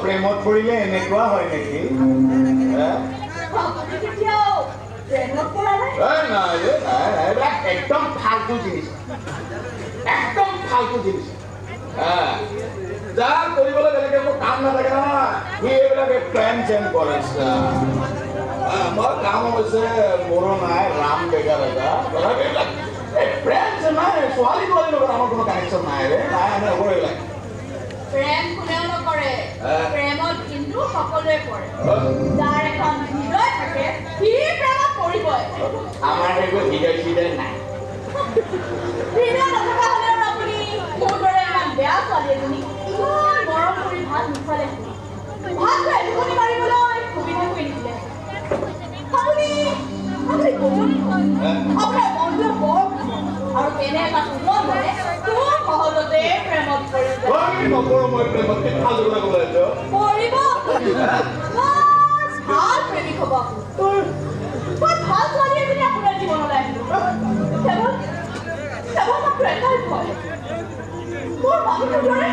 প্ৰেমত পৰিলে এনেকুৱা হয় নেকি? একদম ফালতু জিনিস, একদম ফালতু জিনিস। যাৰ কৰিবলৈ বেলেগে একো কাম নাথাকে নহয়, সি এইবিলাকে প্ৰেম চেম কৰে। মই কাম অৱশ্যে মোৰো নাই, ৰাম বেগাৰ এটা প্ৰেম চেম নাই, ছোৱালী তোৱালীৰ লগত আমাৰ কোনো কানেকশ্যন নাই ৰে, নাই আমি নকৰো এইবিলাক। প্ৰেম কোনেও নকৰে, প্ৰেমত কিন্তু সকলোৱে পৰে। যাৰ এখন হৃদয় থাকে সি প্ৰেমত পৰিবই। আমাৰ সেইবোৰ হৃদয় চিদয় নাই। হৃদয় নথকা হ'লেও আপুনি মোৰ দৰে ইমান বেয়া ছোৱালী এজনী ইমান মৰম কৰি ভাত নোখোৱালে, ভাতটো এটুকুনি মাৰিবলৈ সুবিধা কৰি নিদিলে। আপুনি আপোনাৰ মনটো বৰ আৰু তেনে এটা সুন্দৰ হ'লে খুব সহজতে প্ৰেমত পৰি যায়। নকৰো মই প্ৰেমত, ভাল পৰিব, ভাল প্ৰেমিক হ'ব। মই ভাল ছোৱালী এজনী আপোনাৰ জীৱনলৈ আহিলোঁ। কেৱল মাত্ৰ এটাই ভয়, মোৰ মানুহটোৰ দৰে